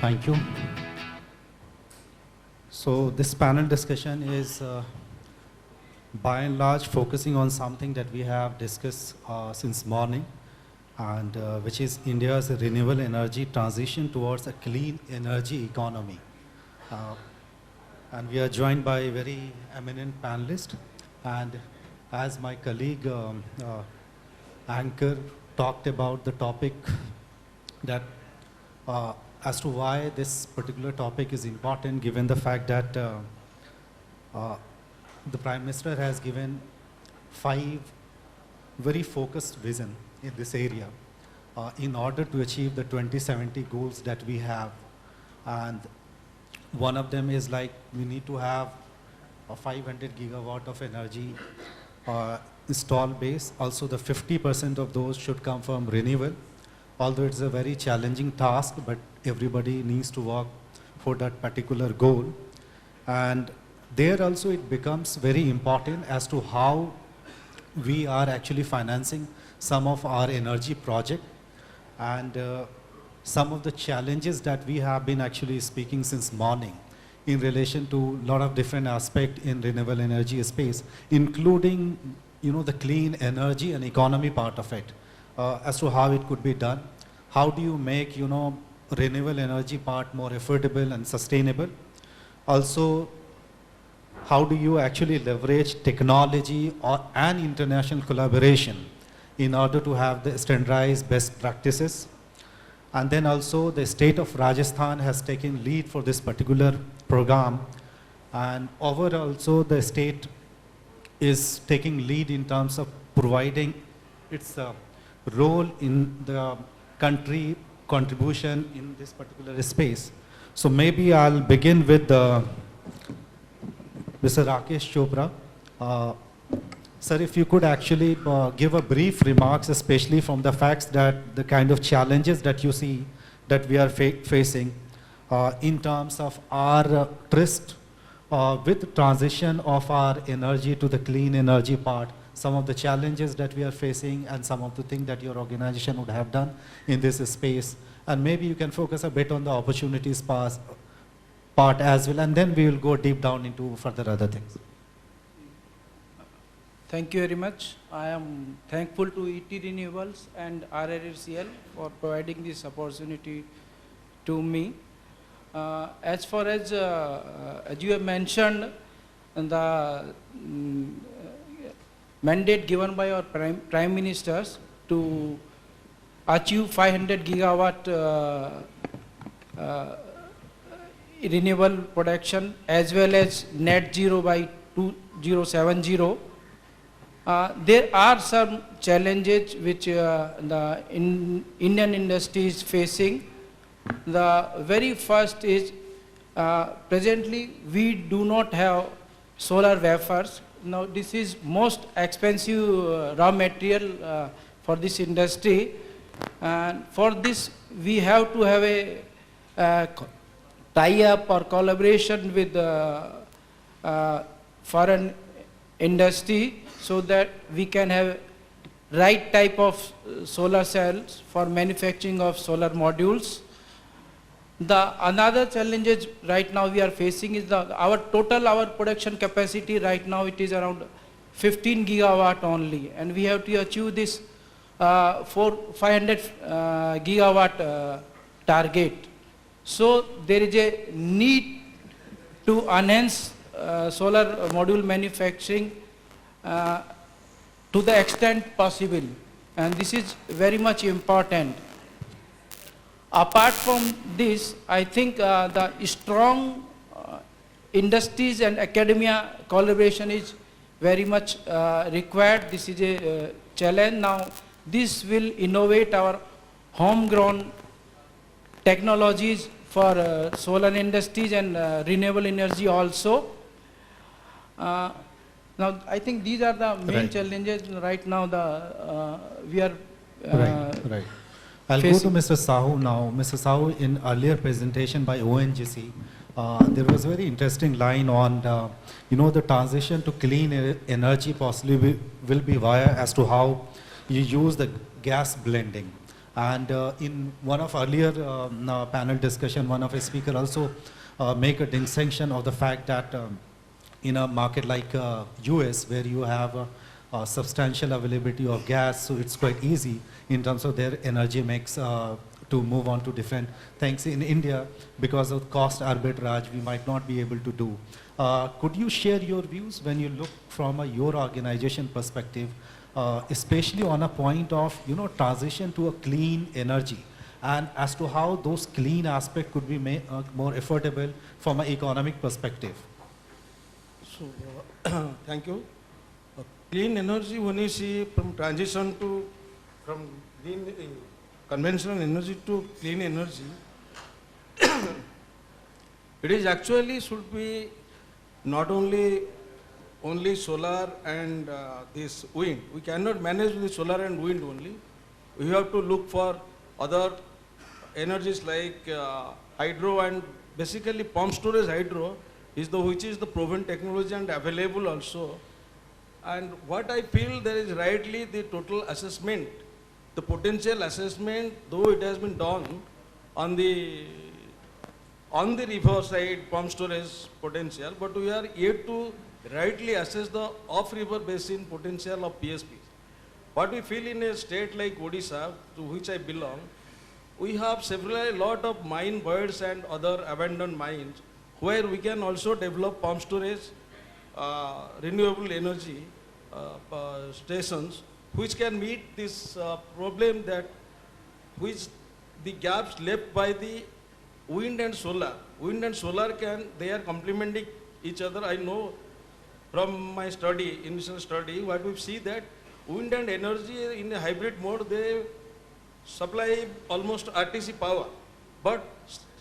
Thank you. So this panel discussion is by and large focusing on something that we have discussed since morning, and which is India's renewable energy transition towards a clean energy economy. And we are joined by a very eminent panelist, and as my colleague anchor talked about the topic that as to why this particular topic is important, given the fact that the Prime Minister has given 5 very focused vision in this area in order to achieve the 2070 goals that we have. And one of them is like we need to have a 500 gigawatt of energy install base. Also the 50% of those should come from renewable. Although it's a very challenging task, but everybody needs to work for that particular goal. And there also it becomes very important as to how we are actually financing some of our energy project, and some of the challenges that we have been actually speaking since morning in relation to a lot of different aspects in renewable energy space, including the clean energy and economy part of it. As to how it could be done. How do you make, renewable energy part more affordable and sustainable? Also, how do you actually leverage technology and international collaboration in order to have the standardized best practices? And then also the state of Rajasthan has taken lead for this particular program, and overall also the state is taking lead in terms of providing its role in the country contribution in this particular space. So maybe I'll begin with Mr. Rakesh Chopra. Sir, if you could actually give a brief remarks, especially from the facts that the kind of challenges that you see that we are facing in terms of our tryst with transition of our energy to the clean energy part, some of the challenges that we are facing and some of the things that your organization would have done in this space. And maybe you can focus a bit on the opportunities part as well, and then we will go deep down into further other things. Thank you very much. I am thankful to ET Renewables and RRCL for providing this opportunity to me. As far as you have mentioned, the mandate given by our Prime Ministers to achieve 500 gigawatt renewable production as well as net zero by 2070. There are some challenges which the Indian industry is facing. The very first is presently we do not have solar wafers. Now this is most expensive raw material for this industry, and for this we have to have a tie-up or collaboration with foreign industry so that we can have right type of solar cells for manufacturing of solar modules. Another challenges right now we are facing is our production capacity right now it is around 15 gigawatt only, and we have to achieve this 500 gigawatt target. So there is a need to enhance solar module manufacturing to the extent possible, and this is very much important. Apart from this, I think the strong industries and academia collaboration is very much required. This is a challenge. Now, this will innovate our homegrown technologies for solar industries and renewable energy also. Now, I think these are the main challenges right now. We are right. I'll go to Mr. Sahu now. Mr. Sahu, in earlier presentation by ONGC, there was a very interesting line on, the transition to clean energy possibly will be via as to how you use the gas blending. And in one of earlier panel discussion, one of the speaker also make a distinction of the fact that in a market like US, where you have a substantial availability of gas, so it's quite easy in terms of their energy mix to move on to different things. In India, because of cost arbitrage, we might not be able to do. Could you share your views when you look from your organization perspective, especially on a point of transition to a clean energy, and as to how those clean aspects could be more affordable from an economic perspective? So, thank you. Clean energy, when you see from transition to from green conventional energy to clean energy, it is actually should be not only solar and this wind. We cannot manage with solar and wind only. We have to look for other energies like hydro, and basically pump storage hydro is which is the proven technology and available also. And what I feel there is rightly the total assessment, the potential assessment, though it has been done on the river side pump storage potential, but we are yet to rightly assess the off-river basin potential of PSPs. What we feel in a state like Odisha, to which I belong, we have a lot of mine birds and other abandoned mines where we can also develop pump storage, renewable energy stations, which can meet this problem that which the gaps left by the wind and solar. Wind and solar they are complementing each other. I know from my initial study, what we see that wind and energy in a hybrid mode, they supply almost RTC power, but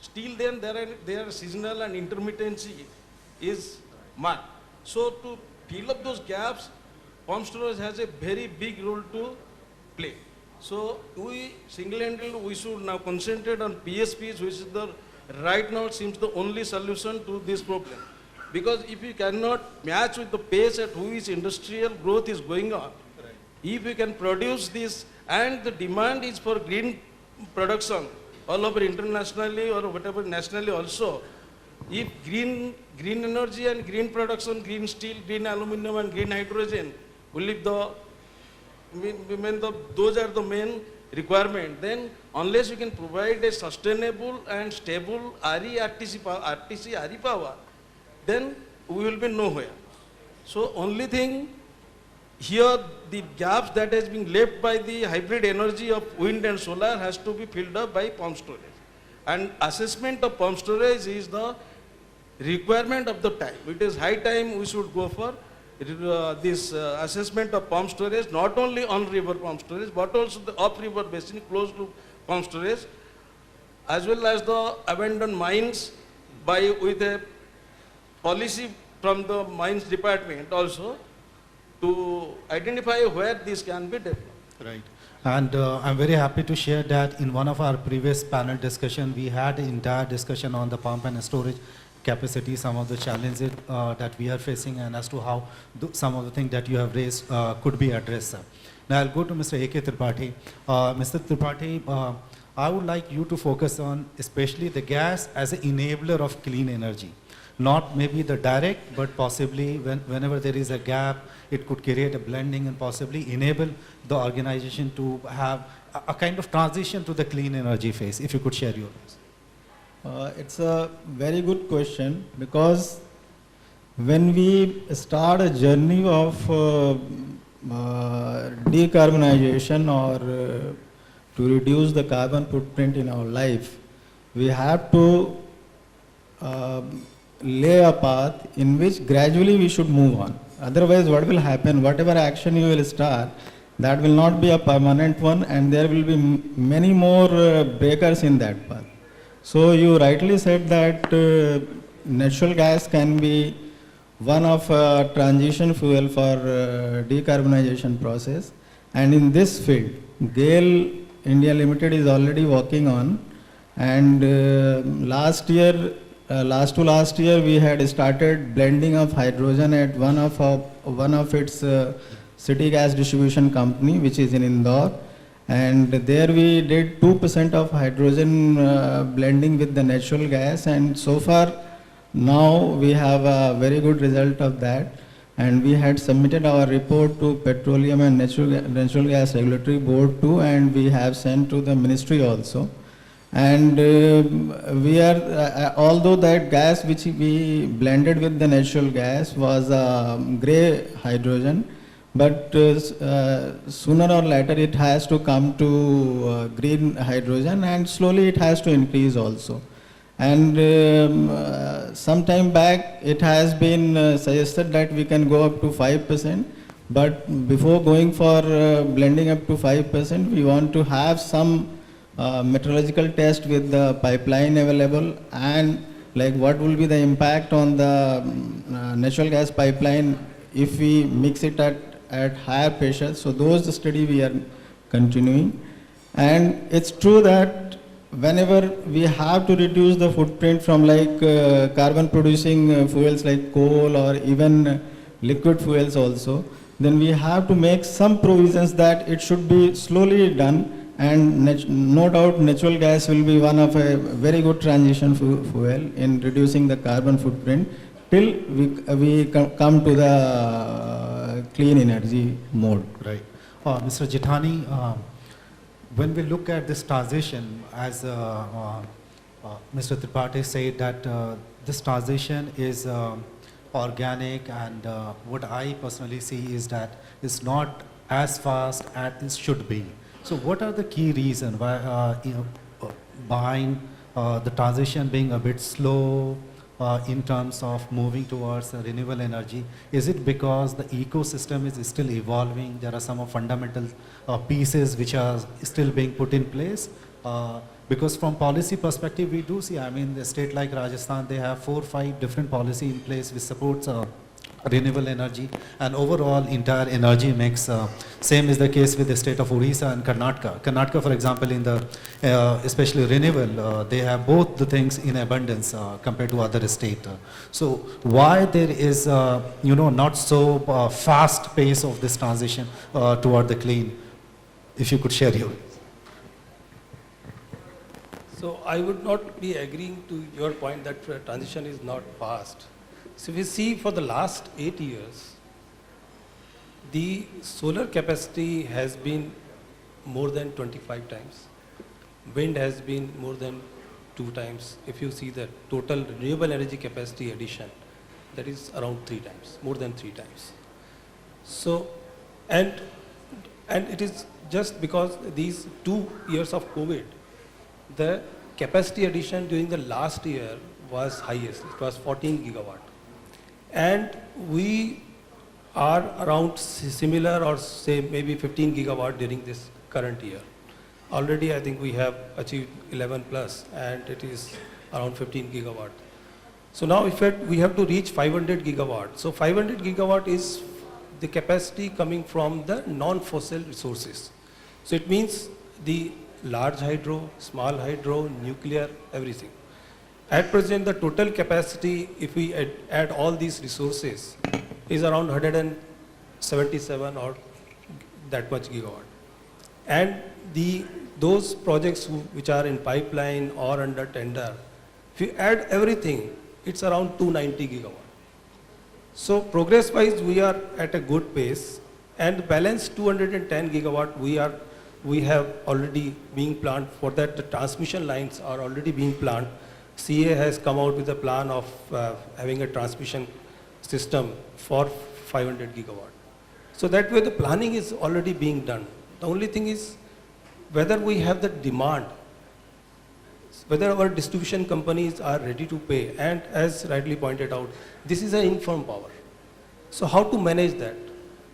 still then there are seasonal and intermittency is marked. So to fill up those gaps, pump storage has a very big role to play. So we single-handedly we should now concentrate on PSPs, which is right now seems the only solution to this problem. Because if you cannot match with the pace at which industrial growth is going on, if you can produce this, and the demand is for green production all over internationally or whatever nationally also, if green energy and green production, green steel, green aluminum and green hydrogen will be those are the main requirement, then unless you can provide a sustainable and stable RE power, then we will be nowhere. So only thing here, the gaps that has been left by the hybrid energy of wind and solar has to be filled up by pump storage. And assessment of pump storage is the requirement of the time. It is high time we should go for this assessment of pump storage, not only on river pump storage, but also the up-river basin close to pump storage, as well as the abandoned mines with a policy from the mines department also, to identify where this can be developed. Right. And I'm very happy to share that in one of our previous panel discussion, we had an entire discussion on the pump and storage capacity, some of the challenges that we are facing, and as to how some of the things that you have raised could be addressed. Now I'll go to Mr. A.K. Tripathi. Mr. Tripathi, I would like you to focus on especially the gas as an enabler of clean energy. Not maybe the direct, but possibly whenever there is a gap, it could create a blending and possibly enable the organization to have a kind of transition to the clean energy phase. If you could share your views. It's a very good question, because when we start a journey of decarbonization or to reduce the carbon footprint in our life, we have to lay a path in which gradually we should move on. Otherwise, what will happen, whatever action you will start, that will not be a permanent one, and there will be many more breakers in that path. So you rightly said that natural gas can be one of transition fuel for decarbonization process, and in this field, GAIL India Limited is already working on, and last year we had started blending of hydrogen at one of its city gas distribution company, which is in Indore, and there we did 2% of hydrogen blending with the natural gas, and so far now we have a very good result of that, and we had submitted our report to Petroleum and Natural Gas Regulatory Board too, and we have sent to the ministry also. And we are, although that gas which we blended with the natural gas was grey hydrogen, but sooner or later it has to come to green hydrogen, and slowly it has to increase also. And some time back it has been suggested that we can go up to 5%, but before going for blending up to 5%, we want to have some meteorological test with the pipeline available, and like what will be the impact on the natural gas pipeline if we mix it at higher pressure. So those study we are continuing. And it's true that whenever we have to reduce the footprint from like carbon producing fuels like coal or even liquid fuels also, then we have to make some provisions that it should be slowly done. And no doubt natural gas will be one of a very good transition fuel in reducing the carbon footprint till we come to the clean energy mode. Right. Mr. Jethani, when we look at this transition, as Mr. Tripathi said that this transition is organic, and what I personally see is that it's not as fast as it should be. So what are the key reasons why, behind the transition being a bit slow in terms of moving towards renewable energy? Is it because the ecosystem is still evolving? There are some fundamental pieces which are still being put in place? Because from policy perspective, we do see, I mean, the state like Rajasthan, they have 4 or 5 different policy in place which supports renewable energy and overall entire energy mix. Same is the case with the state of Odisha and Karnataka. Karnataka, for example, in the especially renewable, they have both the things in abundance compared to other states. So why there is not so fast pace of this transition toward the clean? If you could share your. So I would not be agreeing to your point that transition is not fast. So we see for the last 8 years, the solar capacity has been more than 25 times. Wind has been more than 2 times. If you see the total renewable energy capacity addition, that is around 3 times, more than 3 times. So, and it is just because these 2 years of COVID, the capacity addition during the last year was highest. It was 14 gigawatt. And we are around similar or say maybe 15 gigawatt during this current year. Already I think we have achieved 11 plus and it is around 15 gigawatt. So now if we have to reach 500 gigawatt. So 500 gigawatt is the capacity coming from the non-fossil resources. So it means the large hydro, small hydro, nuclear, everything. At present, the total capacity, if we add all these resources, is around 177 or that much gigawatt. And those projects which are in pipeline or under tender, if you add everything, it's around 290 gigawatt. So progress-wise, we are at a good pace, and balance 210 gigawatt we have already being planned. For that, the transmission lines are already being planned. CA has come out with a plan of having a transmission system for 500 gigawatt. So that way the planning is already being done. The only thing is whether we have the demand, whether our distribution companies are ready to pay, and as rightly pointed out, this is an informed power. So how to manage that?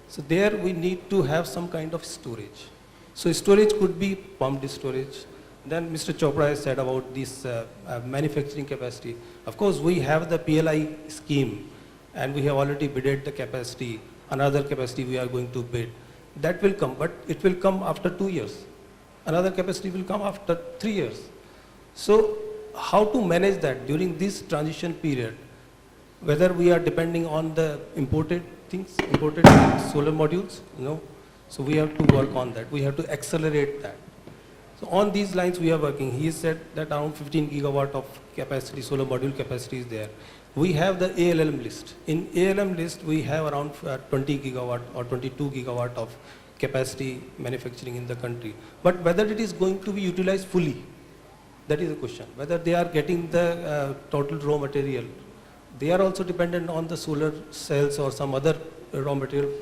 So there we need to have some kind of storage. So storage could be pumped storage. Then Mr. Chopra has said about this manufacturing capacity. Of course, we have the PLI scheme and we have already bidded the capacity. Another capacity we are going to bid. That will come, but it will come after 2 years. Another capacity will come after 3 years. So how to manage that during this transition period, whether we are depending on the imported things, imported solar modules, So we have to work on that. We have to accelerate that. So on these lines we are working. He said that around 15 gigawatt of capacity, solar module capacity is there. We have the ALM list. In ALM list we have around 20 gigawatt or 22 gigawatt of capacity manufacturing in the country. But whether it is going to be utilized fully, that is the question. Whether they are getting the total raw material. They are also dependent on the solar cells or some other raw material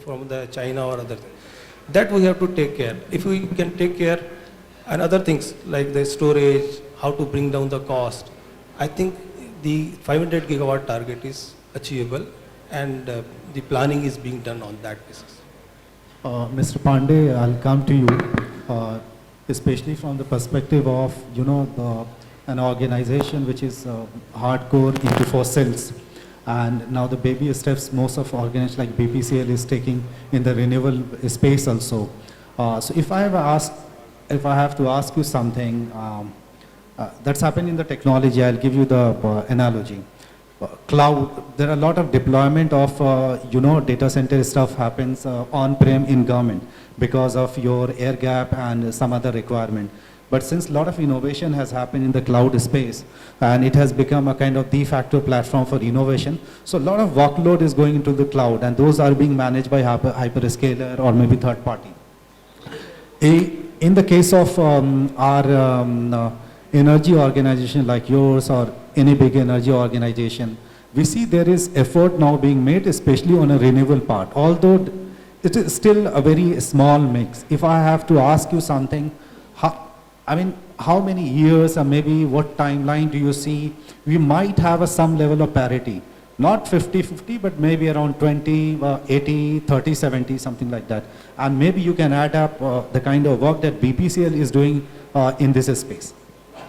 from the China or other. That we have to take care. If we can take care and other things like the storage, how to bring down the cost, I think the 500 gigawatt target is achievable, and the planning is being done on that basis. Mr. Pandey, I'll come to you, especially from the perspective of, an organization which is hardcore into fossils, and now the baby steps most of organizations like BPCL is taking in the renewable space also. So if I have to ask you something, that's happened in the technology, I'll give you the analogy. Cloud, there are a lot of deployment of, data center stuff happens on-prem in government because of your air gap and some other requirement. But since a lot of innovation has happened in the cloud space, and it has become a kind of de facto platform for innovation, so a lot of workload is going into the cloud, and those are being managed by hyperscaler or maybe third party. In the case of our energy organization like yours or any big energy organization, we see there is effort now being made, especially on a renewable part, although it is still a very small mix. If I have to ask you something, how many years or maybe what timeline do you see we might have some level of parity? Not 50-50, but maybe around 20, 80, 30, 70, something like that. And maybe you can add up the kind of work that BPCL is doing in this space. I'd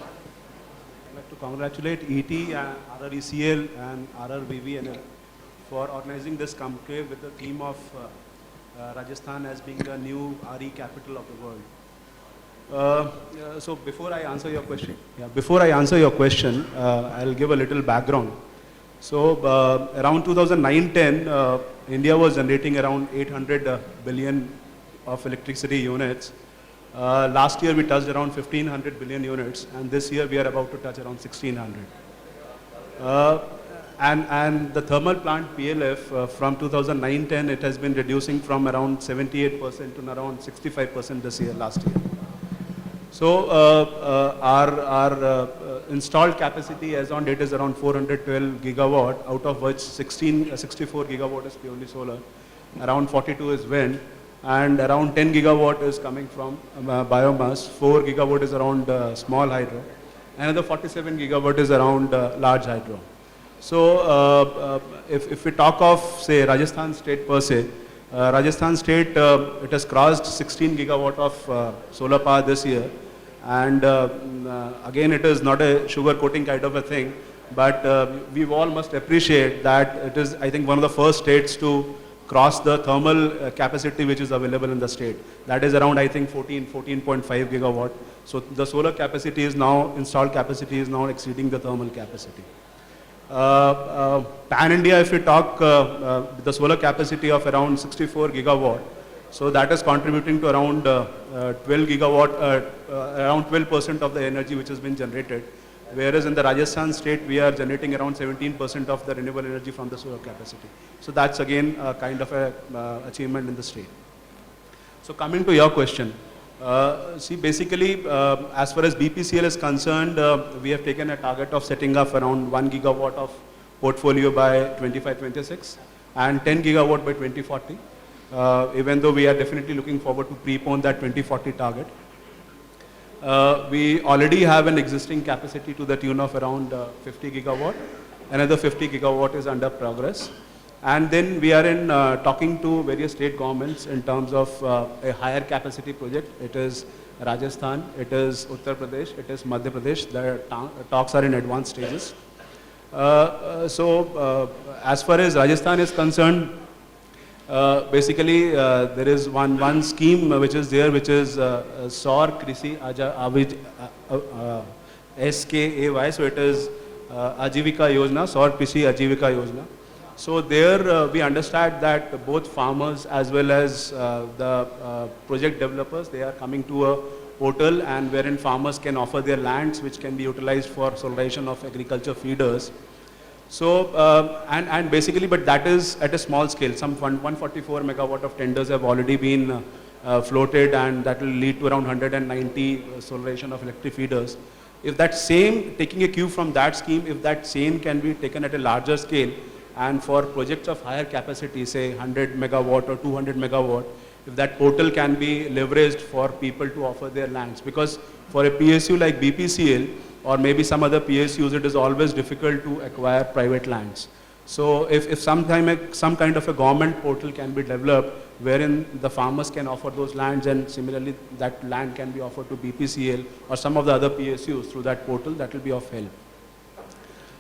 like to congratulate ET and RRECL and RRBVNL for organizing this conclave with the theme of Rajasthan as being the new RE capital of the world. So before I answer your question, I'll give a little background. So around 2009-10, India was generating around 800 billion of electricity units. Last year we touched around 1500 billion units, and this year we are about to touch around 1600. And the thermal plant PLF from 2009-10, it has been reducing from around 78% to around 65% this year, last year. So our installed capacity as on date is around 412 gigawatt, out of which 64 gigawatt is purely solar, around 42 is wind, and around 10 gigawatt is coming from biomass, 4 gigawatt is around small hydro, another 47 gigawatt is around large hydro. So if we talk of, say, Rajasthan state per se, Rajasthan state, it has crossed 16 gigawatt of solar power this year. And again, it is not a sugar coating kind of a thing, but we all must appreciate that it is, I think, one of the first states to cross the thermal capacity which is available in the state. That is around, I think, 14.5 gigawatt. So the solar capacity is now, installed capacity is now exceeding the thermal capacity. Pan India, if we talk, the solar capacity of around 64 gigawatt, so that is contributing to around 12 gigawatt, around 12% of the energy which has been generated. Whereas in the Rajasthan state, we are generating around 17% of the renewable energy from the solar capacity. So that's again a kind of a achievement in the state. So coming to your question, see, basically, as far as BPCL is concerned, we have taken a target of setting up around 1 gigawatt of portfolio by 25-26 and 10 gigawatt by 2040. Even though we are definitely looking forward to prepone that 2040 target. We already have an existing capacity to the tune of around 50 gigawatt. Another 50 gigawatt is under progress. And then we are in talking to various state governments in terms of a higher capacity project. It is Rajasthan, it is Uttar Pradesh, it is Madhya Pradesh. The talks are in advanced stages. So as far as Rajasthan is concerned, basically there is one scheme which is there, which is SAUR Krishi SKAY. So it is Ajivika Yojana, SAUR Krishi Ajivika Yojana. So there we understand that both farmers as well as the project developers, they are coming to a portal and wherein farmers can offer their lands which can be utilized for solarization of agriculture feeders. So, and basically, but that is at a small scale. Some 144 megawatt of tenders have already been floated, and that will lead to around 190 solarization of electric feeders. If that same, taking a cue from that scheme, if that same can be taken at a larger scale, and for projects of higher capacity, say 100 megawatt or 200 megawatt, if that portal can be leveraged for people to offer their lands. Because for a PSU like BPCL, or maybe some other PSUs, it is always difficult to acquire private lands. So if some kind of a government portal can be developed wherein the farmers can offer those lands and similarly that land can be offered to BPCL or some of the other PSUs through that portal, that will be of help.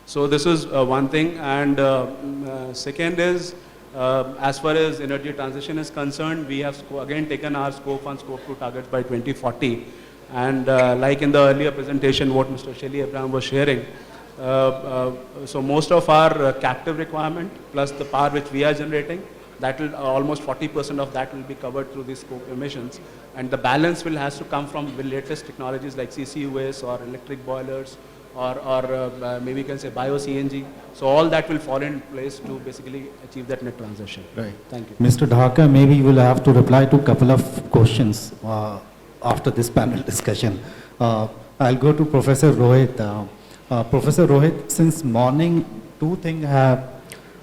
So this is one thing, and second is as far as energy transition is concerned, we have again taken our scope 1, scope 2 targets by 2040. And like in the earlier presentation, what Mr. Shelly Abraham was sharing, so most of our captive requirement plus the power which we are generating, that will almost 40% of that will be covered through the scope emissions, and the balance will has to come from the latest technologies like CCUS or electric boilers or maybe you can say bio-CNG. So all that will fall in place to basically achieve that net transition. Right. Thank you. Mr. Dhaka, maybe you will have to reply to a couple of questions after this panel discussion. I'll go to Professor Rohit. Professor Rohit, since morning, two things have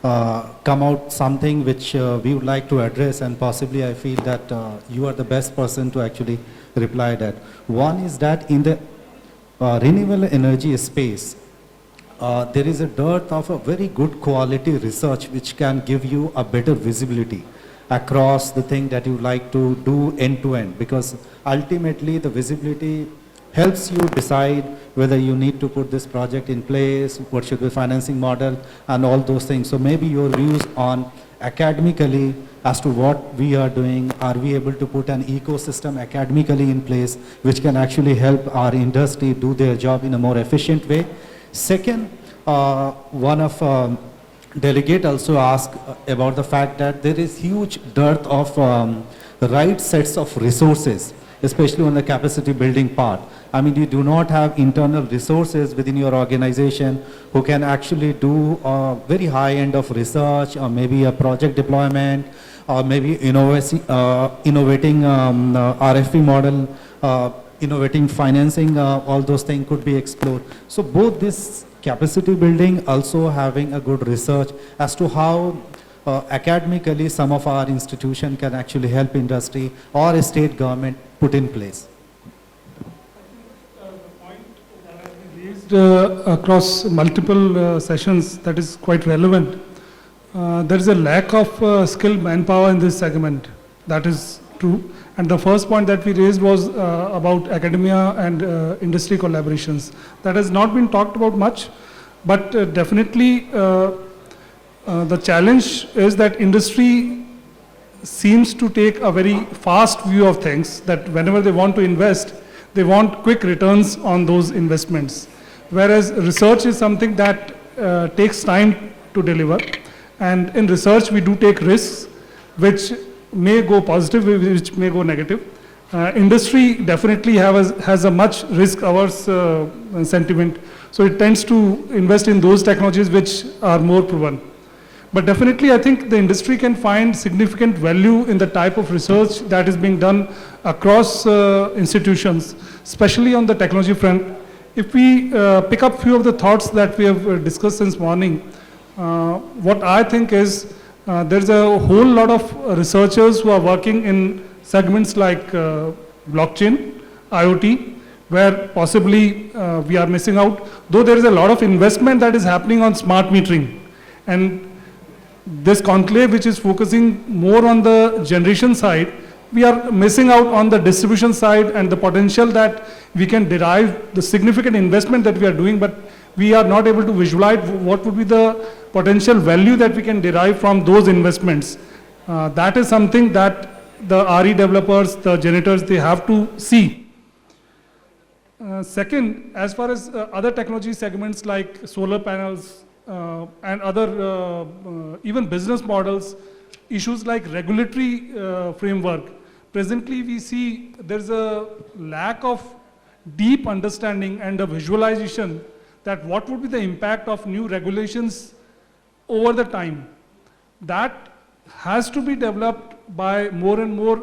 come out, something which we would like to address, and possibly I feel that you are the best person to actually reply that. One is that in the renewable energy space, there is a dearth of a very good quality research which can give you a better visibility across the thing that you like to do end to end, because ultimately the visibility helps you decide whether you need to put this project in place, what should be financing model, and all those things. So maybe your views on academically as to what we are doing, are we able to put an ecosystem academically in place which can actually help our industry do their job in a more efficient way. Second, one of delegate also asked about the fact that there is huge dearth of right sets of resources, especially on the capacity building part. I mean, you do not have internal resources within your organization who can actually do a very high end of research, or maybe a project deployment, or maybe innovating RFP model, innovating financing, all those things could be explored. So both this capacity building, also having a good research as to how academically some of our institution can actually help industry or a state government put in place. Across multiple sessions that is quite relevant. There is a lack of skilled manpower in this segment. That is true. And the first point that we raised was about academia and industry collaborations. That has not been talked about much, but definitely the challenge is that industry seems to take a very fast view of things, that whenever they want to invest, they want quick returns on those investments. Whereas research is something that takes time to deliver. And in research, we do take risks, which may go positive, which may go negative. Industry definitely has a much risk-averse sentiment. So it tends to invest in those technologies which are more proven. But definitely, I think the industry can find significant value in the type of research that is being done across institutions, especially on the technology front. If we pick up few of the thoughts that we have discussed since morning, what I think is there's a whole lot of researchers who are working in segments like blockchain, IoT, where possibly we are missing out, though there is a lot of investment that is happening on smart metering. And this conclave, which is focusing more on the generation side, we are missing out on the distribution side and the potential that we can derive, the significant investment that we are doing, but we are not able to visualize what would be the potential value that we can derive from those investments. That is something that the RE developers, the generators, they have to see. Second, as far as other technology segments like solar panels, and other even business models, issues like regulatory framework. Presently, we see there's a lack of deep understanding and a visualization that what would be the impact of new regulations over the time. That has to be developed by more and more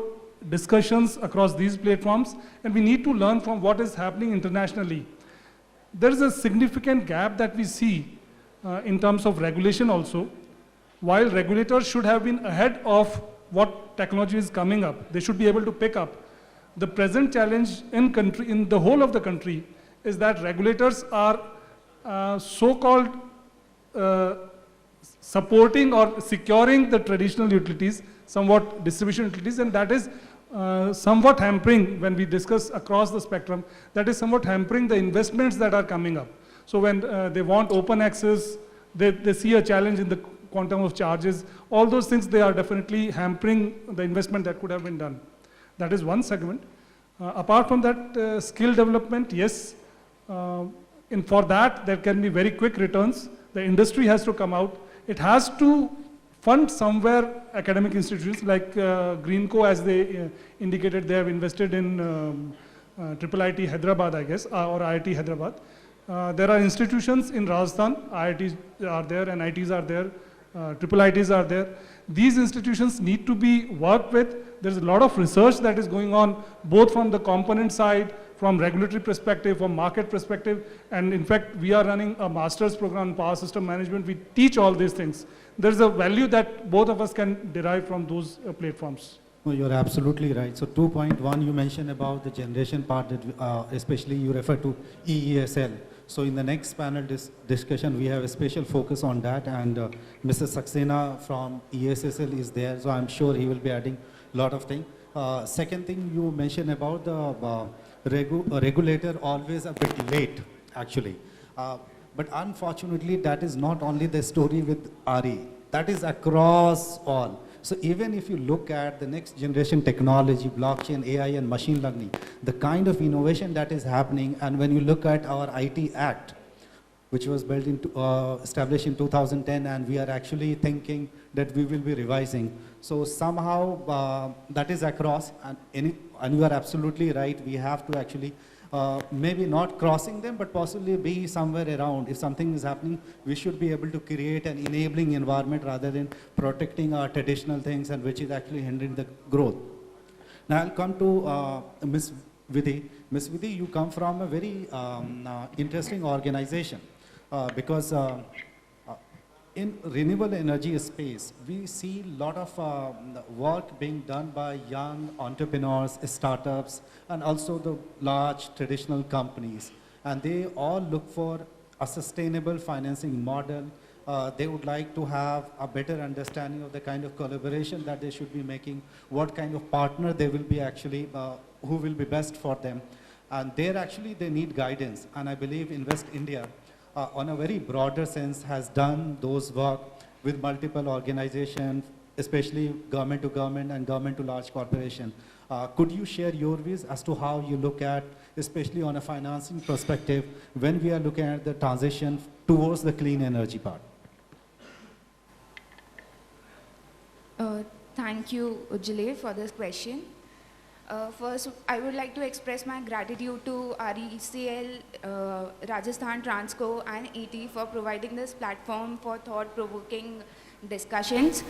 discussions across these platforms, and we need to learn from what is happening internationally. There is a significant gap that we see in terms of regulation also. While regulators should have been ahead of what technology is coming up, they should be able to pick up. The present challenge in the whole of the country is that regulators are so-called supporting or securing the traditional utilities, somewhat distribution utilities, and that is somewhat hampering, when we discuss across the spectrum, that is somewhat hampering the investments that are coming up. So when they want open access, they see a challenge in the quantum of charges. All those things, they are definitely hampering the investment that could have been done. That is one segment. Apart from that, skill development, yes, for that, there can be very quick returns. The industry has to come out. It has to fund somewhere academic institutions like Greenco, as they indicated, they have invested in IIIT Hyderabad, I guess, or IIT Hyderabad. There are institutions in Rajasthan, IITs are there, and IITs are there, IIITs are there. These institutions need to be worked with. There's a lot of research that is going on, both from the component side, from regulatory perspective, from market perspective, and in fact, we are running a master's program in power system management. We teach all these things. There's a value that both of us can derive from those platforms. No, you're absolutely right. So 2.1, you mentioned about the generation part, that especially you refer to EESL. So in the next panel discussion, we have a special focus on that, and Mr. Saxena from ESSL is there, so I'm sure he will be adding a lot of things. Second thing you mentioned about the regulator always a bit late, actually. But unfortunately, that is not only the story with RE, that is across all. So even if you look at the next generation technology, blockchain, AI, and machine learning, the kind of innovation that is happening, and when you look at our IT Act, which was established in 2010, and we are actually thinking that we will be revising. So somehow that is across, and you are absolutely right, we have to actually maybe not crossing them, but possibly be somewhere around. If something is happening, we should be able to create an enabling environment rather than protecting our traditional things, and which is actually hindering the growth. Now I'll come to Ms. Vidhi. Ms. Vidhi, you come from a very interesting organization because in renewable energy space, we see a lot of work being done by young entrepreneurs, startups, and also the large traditional companies. And they all look for a sustainable financing model. They would like to have a better understanding of the kind of collaboration that they should be making, what kind of partner they will be actually, who will be best for them. And there actually they need guidance. And I believe Invest India, on a very broader sense, has done those work with multiple organizations, especially government to government and government to large corporation. Could you share your views as to how you look at, especially on a financing perspective, when we are looking at the transition towards the clean energy part? Thank you, Ujjale, for this question. First, I would like to express my gratitude to RECL, Rajasthan Transco, and ET for providing this platform for thought-provoking discussions.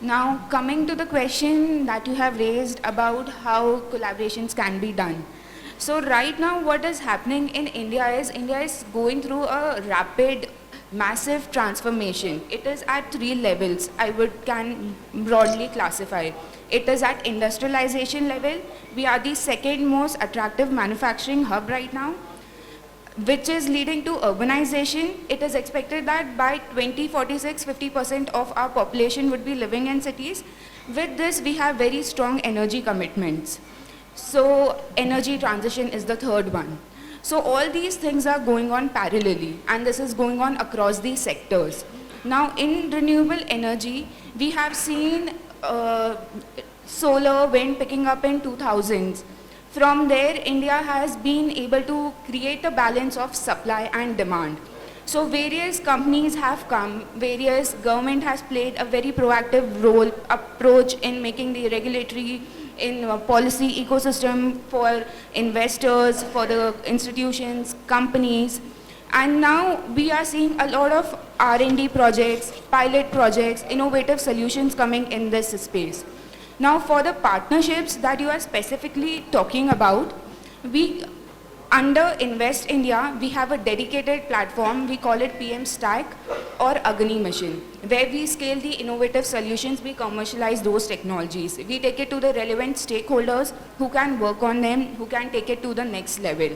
Now, coming to the question that you have raised about how collaborations can be done. So right now, what is happening in India is going through a rapid, massive transformation. It is at 3 levels, can broadly classify. It is at industrialization level. We are the second most attractive manufacturing hub right now, which is leading to urbanization. It is expected that by 2046, 50% of our population would be living in cities. With this, we have very strong energy commitments. So energy transition is the third one. So all these things are going on parallelly, and this is going on across these sectors. Now in renewable energy, we have seen solar, wind picking up in 2000s. From there, India has been able to create a balance of supply and demand. So various companies have come, various government has played a very proactive role, approach in making the regulatory policy ecosystem for investors, for the institutions, companies. And now we are seeing a lot of R&D projects, pilot projects, innovative solutions coming in this space. Now for the partnerships that you are specifically talking about, under Invest India, we have a dedicated platform, we call it PM Stack or Agni Mission, where we scale the innovative solutions, we commercialize those technologies. We take it to the relevant stakeholders who can work on them, who can take it to the next level.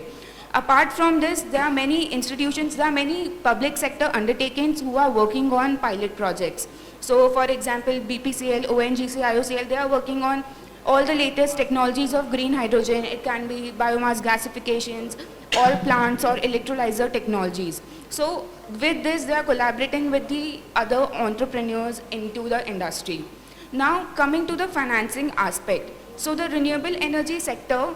Apart from this, there are many institutions, there are many public sector undertakings who are working on pilot projects. So for example, BPCL, ONGC, IOCL, they are working on all the latest technologies of green hydrogen. It can be biomass gasifications, or plants or electrolyzer technologies. So with this, they are collaborating with the other entrepreneurs into the industry. Now coming to the financing aspect. So the renewable energy sector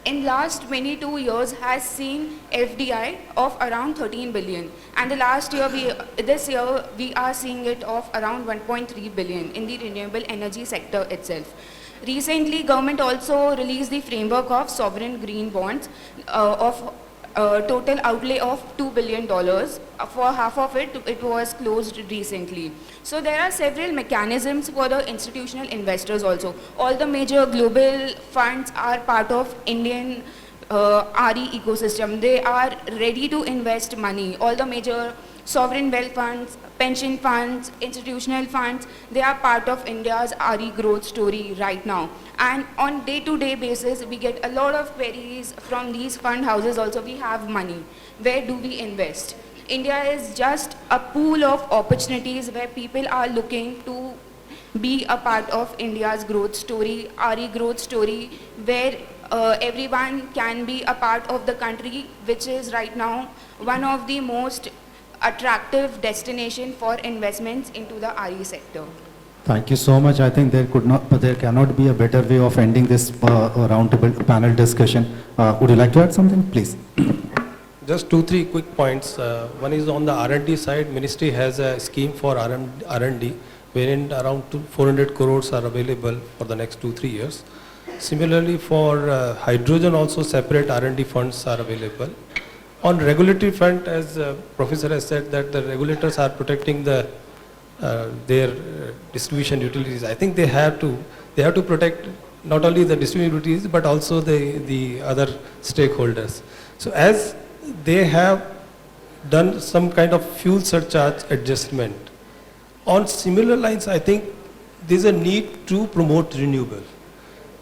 in last 22 years has seen FDI of around 13 billion. And this year we are seeing it of around 1.3 billion in the renewable energy sector itself. Recently, government also released the framework of sovereign green bonds of total outlay of $2 billion. For half of it, it was closed recently. So there are several mechanisms for the institutional investors also. All the major global funds are part of Indian RE ecosystem. They are ready to invest money. All the major sovereign wealth funds, pension funds, institutional funds, they are part of India's RE growth story right now. And on day-to-day basis, we get a lot of queries from these fund houses also. We have money. Where do we invest? India is just a pool of opportunities where people are looking to be a part of India's growth story, RE growth story, where everyone can be a part of the country, which is right now one of the most attractive destination for investments into the RE sector. Thank you so much. I think there cannot be a better way of ending this roundtable panel discussion. Would you like to add something, please? Just 2-3 quick points. One is on the R&D side. Ministry has a scheme for R&D, wherein around 400 crores are available for the next 2-3 years. Similarly, for hydrogen also separate R&D funds are available. On regulatory front, as Professor has said, that the regulators are protecting their distribution utilities. I think they have to protect not only the distribution utilities but also the other stakeholders. So as they have done some kind of fuel surcharge adjustment, on similar lines, I think there's a need to promote renewable.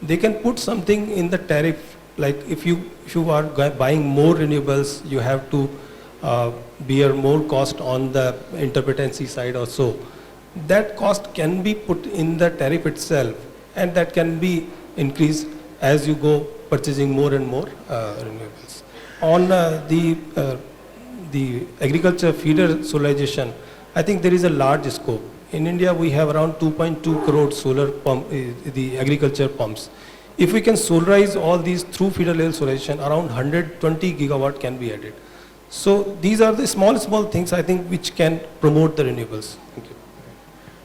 They can put something in the tariff, like if you are buying more renewables, you have to bear more cost on the intermittency side or so. That cost can be put in the tariff itself, and that can be increased as you go purchasing more and more renewables. On the agriculture feeder solarization, I think there is a large scope. In India, we have around 2.2 crore solar pump, the agriculture pumps. If we can solarize all these through feeder level solarization, around 120 gigawatt can be added. So these are the small things, I think, which can promote the renewables. Thank you.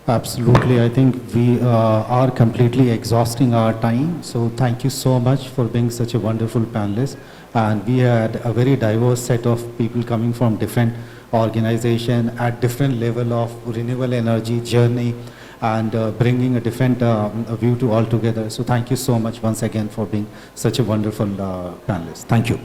Absolutely. I think we are completely exhausting our time. So thank you so much for being such a wonderful panelist. And we had a very diverse set of people coming from different organization at different level of renewable energy journey and bringing a different view to all together. So thank you so much once again for being such a wonderful panelist. Thank you.